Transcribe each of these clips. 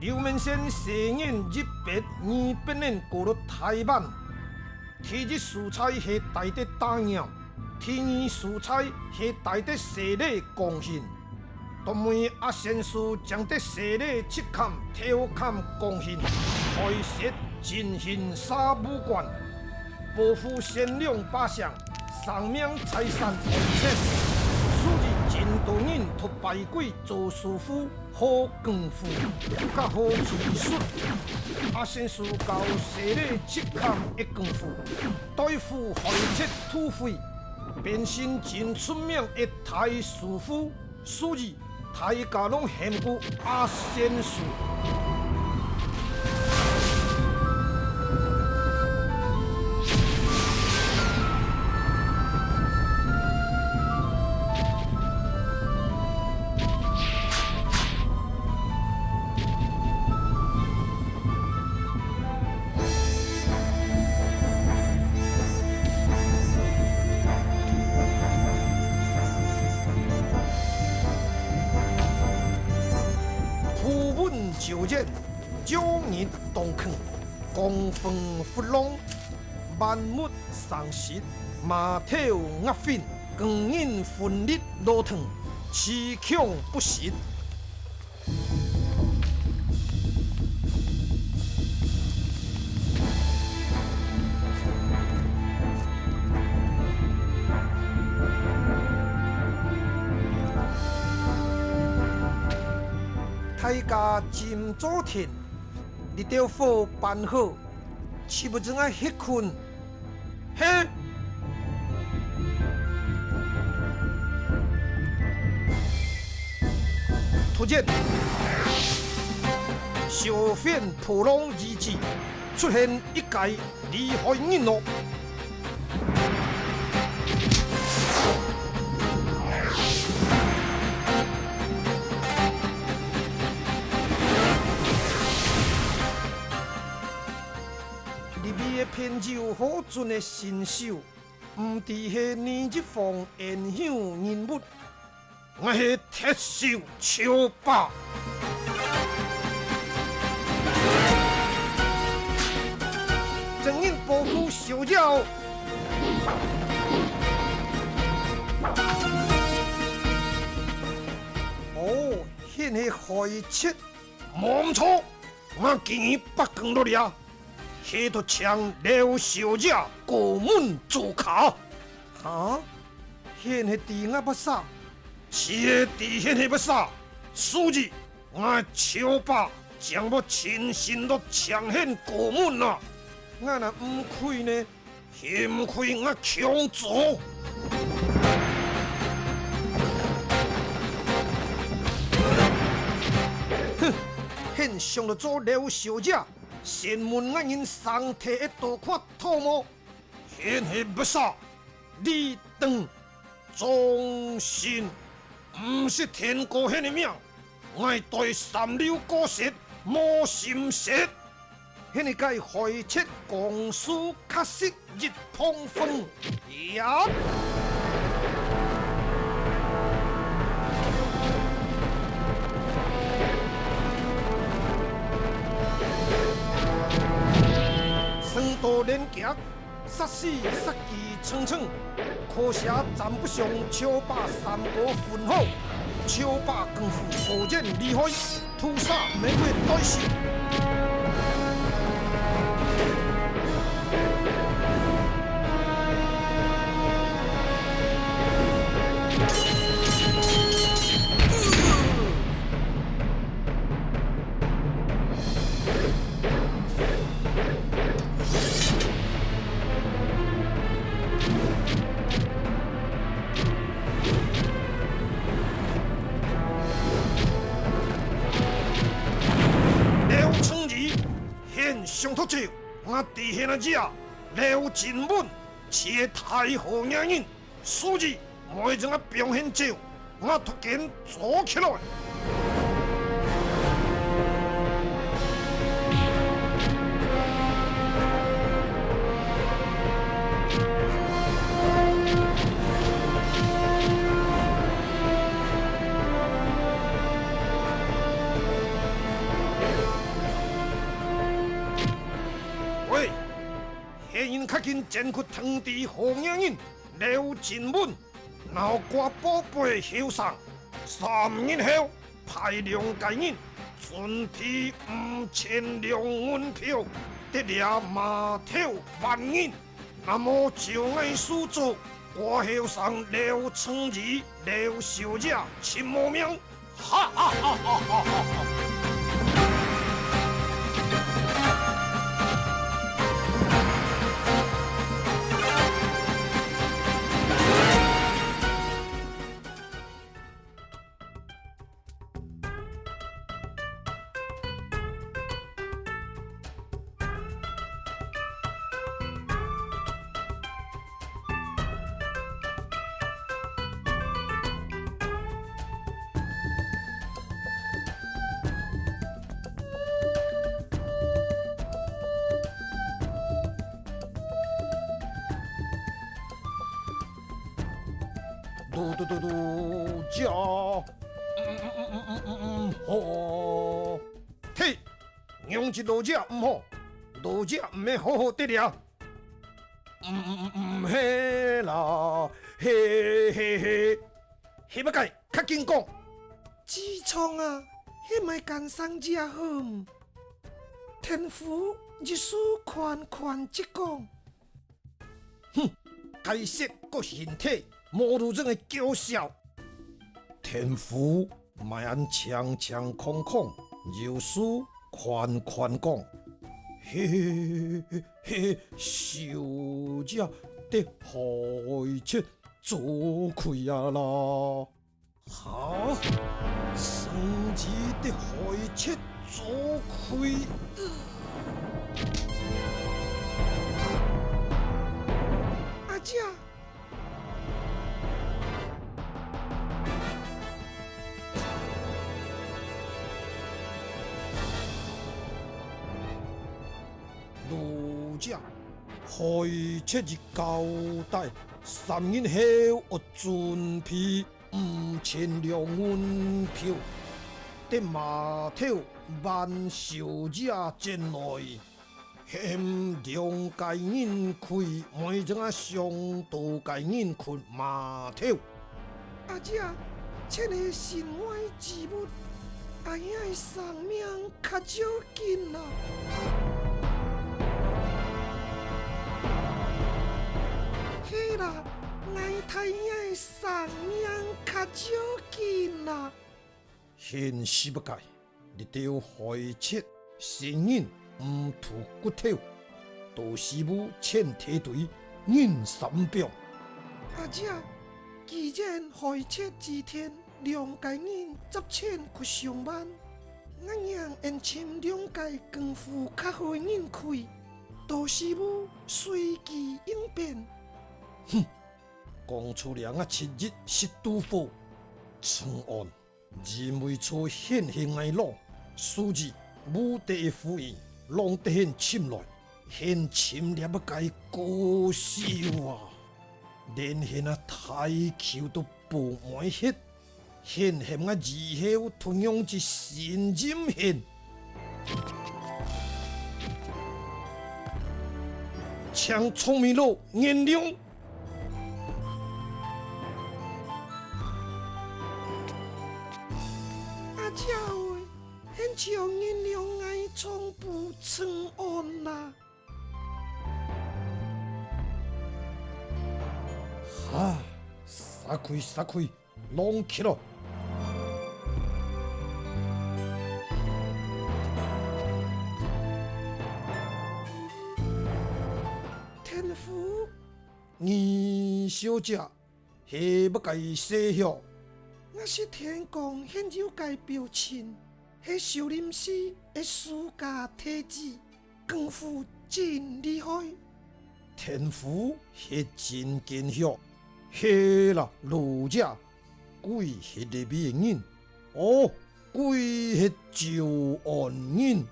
刘文先西眼日白二本人过了台湾，第一蔬菜是带的大鸟，第二蔬菜是带的西礼贡献。都问阿先叔将的西礼七坎、挑坎贡献，开设进行沙武馆，保护善良百姓，生命财产安全。属于真多人托拜鬼做师傅，好功夫，甲好技术。阿先叔教西礼七坎的功夫，对付害chết土匪，变身真出名的大师傅，所以大家拢嫌过阿先叔。九剑，九日东坑，公风佛浪，万物生息，马头鸭粉，光阴分日路长，气强不息。大家今早天，你着好办好，岂不正爱歇困？嘿！突然，小贩破浪遗迹出现一介厉害人物。偏就好准的新手，唔知是年日方演响人物，我是铁手秋霸。正因保护小鸟，哦，现是害chết，冇错，我见北港落了。迄头枪刘小姐过门做卡，哈？现是地我不杀，是地现是不杀，所以我秋爸将我亲身都抢现过门啦。我若唔亏呢，嫌亏我强做。哼，现上了做刘小姐。先问我因上体一大块土毛，现是不杀，你等忠心，唔是天国迄个命，我对三流果实无心识，迄个该害chết公司确实日碰风呀。多连夹，杀死杀气层层，可惜站不上秋霸三国分好，秋霸功夫果然厉害，屠杀玫瑰对手。上头招，我地下那只刘金文是太好野人，所以每种啊表现招，我突然做起来。黑人较紧前去堂弟后影人刘进文，脑瓜宝贝后上，3日后派两家人准批5000两票，得了码头万人，那么就爱输做我后上刘成义、刘小姐亲母名，哈哈哈哈哈哈！嘟叫，好，嘿，养一老者唔好，老者唔免好好得了。嘿啦，嘿嘿嘿，迄要该较紧讲。志聪啊，迄卖干生只好。天父日书款即讲。哼，该说个形体。无如这个娇小，天赋卖安空空，柔术款讲，嘿，小姐得开切做开啊啦！好，生子得开切做开。阿姐。奴家开切日交代，3日后我准批5000两银票，得码头万小姐前来，嫌两家人开，每种啊上多家人去码头。阿姐，这个心外之物，阿兄的生命较少紧啦。嘿啦，爱太兄的生命较少紧啦。现实不改，日条开切新人唔吐骨头，杜师母欠提队人3票。阿姐，既然开切之天，两家人执钱去上班，我让因请两家功夫较好人开，杜师母随机应变。哼，讲出来啊，7日是拄好，创案认为错现行的路，数字武帝的夫人，拢得现侵来，现侵了要该高手啊！连现啊太球都布满血，现现啊二后同样一神针现，抢聪明佬颜良。这位，很像因两爱从不成案啦。啊，撒开，拢起了。天父，二小姐，下要该写下。我是天公现有该标签，迄少林寺的私家体质，功夫真厉害。天赋迄真见效，嘿啦，老者鬼迄个名人，哦，鬼迄招安人，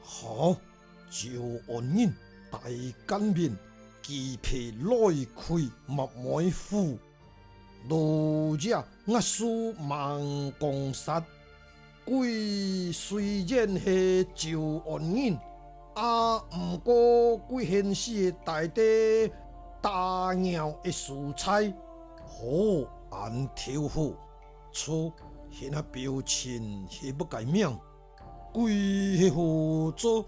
好，招安人大干面，鸡皮内开莫买夫。老者我属盲公杀，鬼虽然系招安人，毋过贵县市的内底大鸟的蔬菜，好安挑夫，错，迄那表情是不改名，贵是号做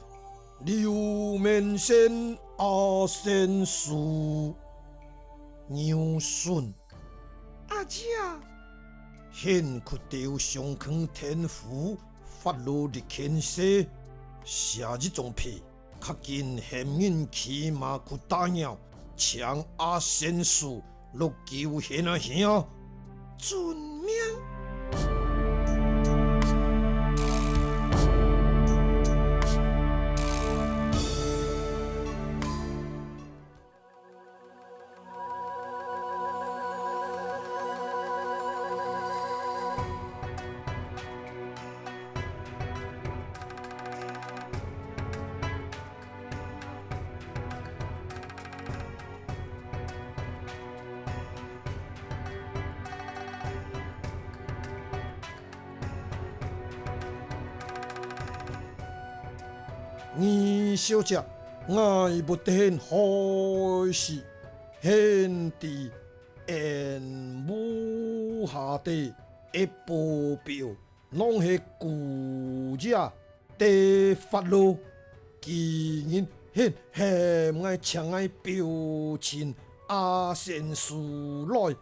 刘面线阿仙树牛笋。阿姐，现屈条上康天府发落日天色，夏日中皮，较近现引起马去打鸟，抢阿仙树落救现啊兄。遵命。二小姐，我不得欢喜，现地沿武下地一步标，拢是古者地法路，既然现爱抢爱表情阿仙树来，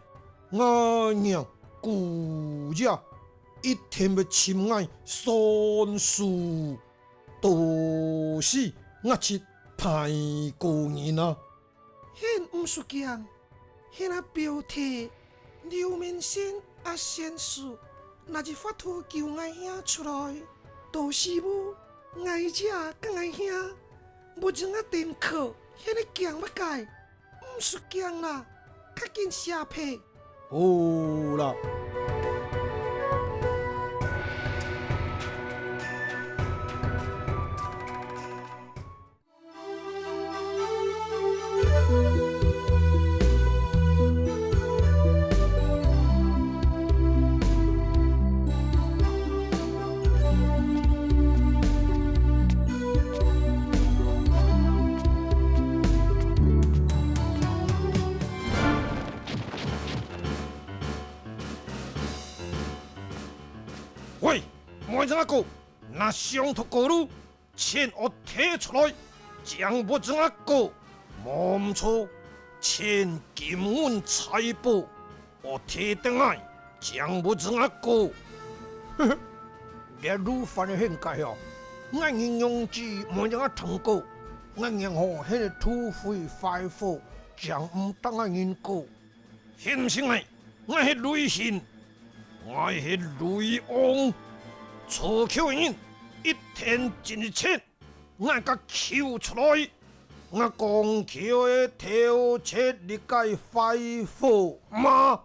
我让古者一天要亲爱算数。都是我是歹过人啊！现毋是强，现那标题刘面线阿仙树，若是发图叫爱兄出来，都是无爱者甲爱兄，无怎啊电课，现个强要改，毋是强啦，较紧写批。好啦。喂，莫怎啊讲？那上头高路，钱我摕出来，将不怎啊讲？冇唔错，钱金银财宝，我摕倒来，将不怎啊讲？呵呵，别愈发的很解哦。我形容字莫怎啊通过，我然后迄个土匪快活，将唔当啊人过。信唔信呢？我是雷神。我是雷王，粗口人一天一千，我甲抽出来，我光口的头切你该快活吗？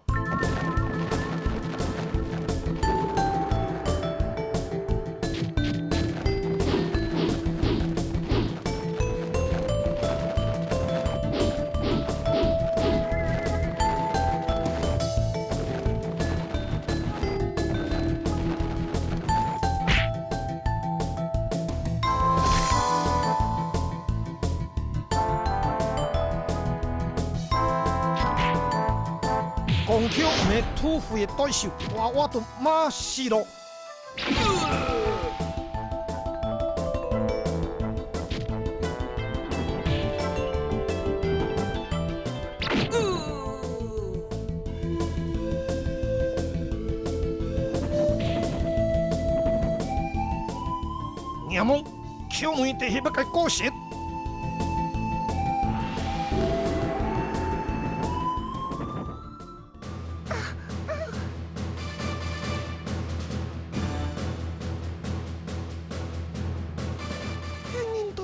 光口唔系土匪的对手，我都马死咯！娘们，口门地是要该过实。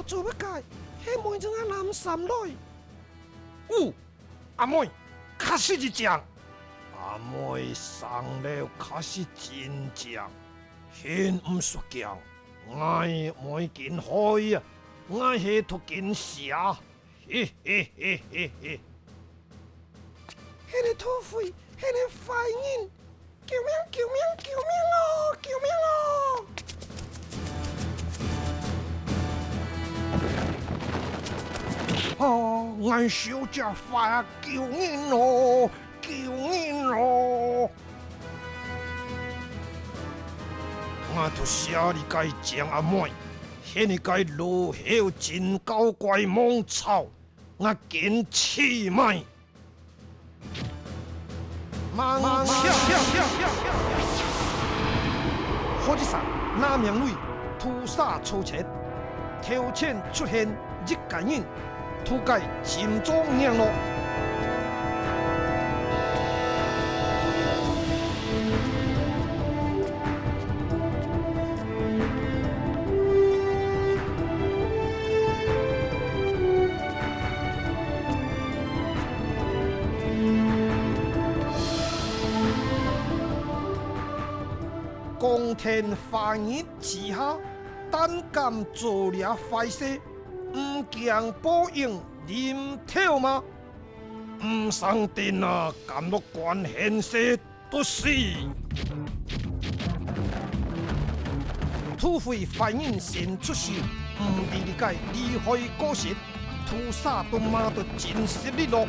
做乜解？迄妹怎啊南山来？阿妹，确实是这样。阿妹生了确实真正，现唔属强。我每件开啊，我系脱件下，嘿嘿嘿嘿嘿。迄个土匪，迄个坏人，救命！救命！救命哦！救命哦！哦，俺小姐发救人咯，救人咯！我都写你该讲阿妹，现你该落后真高怪猛草，我见气脉。猛跳！火之上，那名女屠杀出前，挑衅出现日感应，土改心中娘咯。光天化日之下，胆敢做了坏事，唔惊报应临头吗？唔上殿啊，敢落关现世都是。土匪坏人先出手，唔理解厉害果实，屠杀都骂得真实哩咯。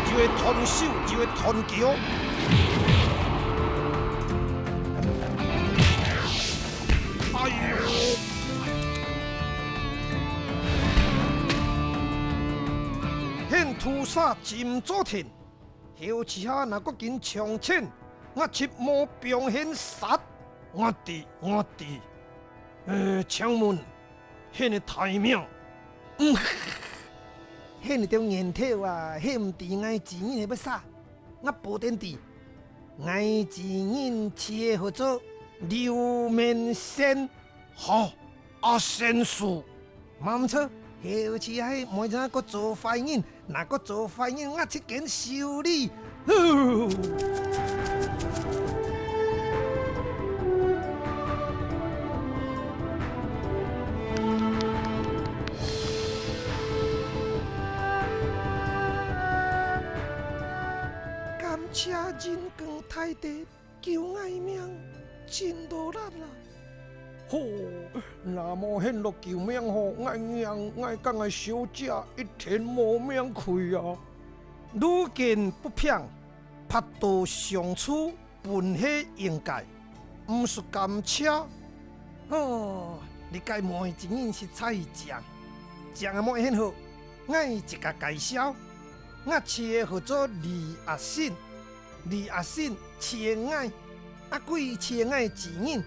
就会团手，就会团脚。哎呦！现屠杀真做天，后期下那个紧抢钱，我切莫表现杀，我弟。枪门，现的太命。迄你条年头啊，迄唔是爱自人的要啥？我保证的，爱自人切合作刘面仙，好，阿仙叔，冇错。后期迄每阵个做坏人，那个做坏人，我去见修理。谢人光太地救爱命，真无力啦！好，那么现落救命吼，俺娘俺讲个小姐一天无命亏啊！路见不平，拍刀相处本是应该，唔是甘车。哦，你该问一人是菜酱，酱啊莫很好，俺一个介绍，我切合作李阿信。李阿信切爱，阿贵切爱自人，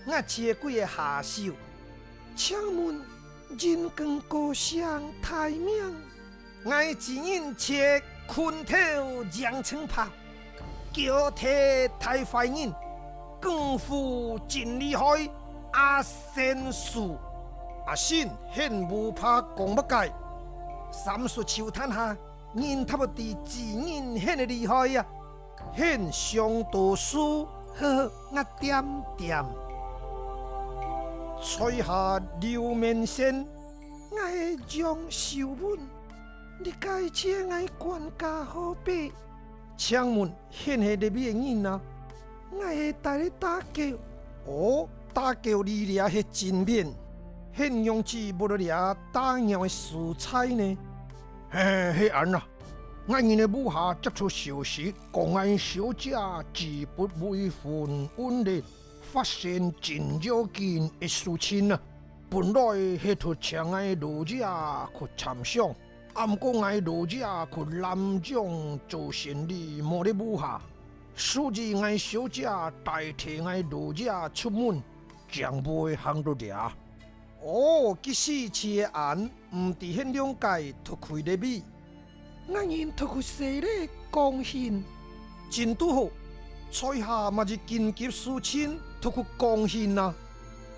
我切贵的下手。请问人光高尚太命，爱自人切困头扬枪炮，脚踢太坏人，功夫真厉害。阿仙术，阿信很无怕讲不改，三术球探下，人他不敌自人很厉害呀。很上读书，呵呵，我点点。吹下刘面仙，我会杨秀文，你该请我管家好比。请问现系的咩人啊？我会带你打球。哦，打球你俩是真面，现用子不了俩打鸟的蔬菜呢？嘿，安啦。我因的母下接触消息，公安小姐自不为婚稳定，发现真要紧的事情啊！本来迄出请我罗姐去参详，毋过我罗姐去南庄做生意，无咧母下，所以我小姐代替我罗姐出门，将袂行到俩。哦，即使此案毋伫迄两界脱开咧米。我因脱去西咧贡献，真拄好，菜下嘛是紧急事情，脱去贡献啊！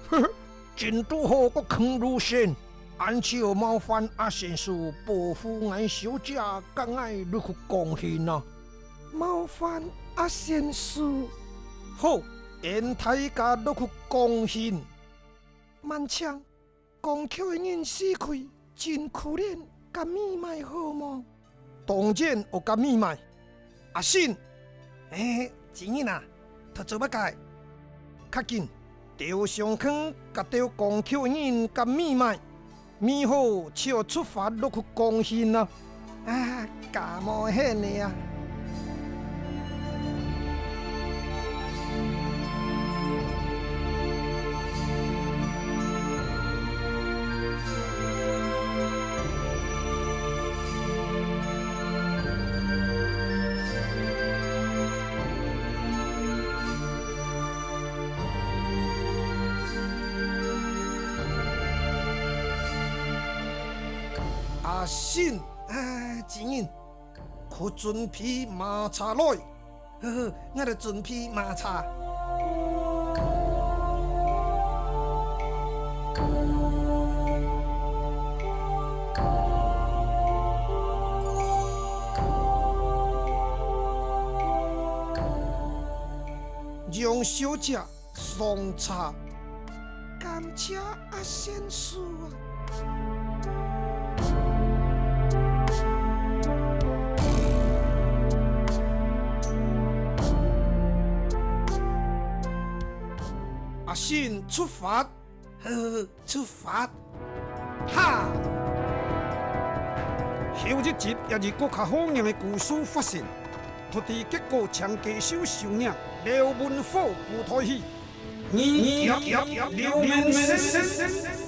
呵呵，真拄好个坑路线，按照冒犯阿先叔保护俺小姐，甲俺入去贡献啊！冒犯阿先叔，好，俺大家入去贡献。万强，讲口的人死开，真可怜，甲咪卖好么？当然有甲咪卖。阿信，钱人啊，他做乜解？较紧，钓上坑，甲钓讲口的人甲咪卖，咪好就出发入去贡献啊！啊，假冒险的啊！阿信，钱人，去准备麻茶来。好好，我着准备麻茶。让小姐送茶。感谢阿先叔啊！阿信出发，好，出发！哈！后日集也是国较好样的故事发生，突地结果将家手受领，廖文虎不退去，刘面生。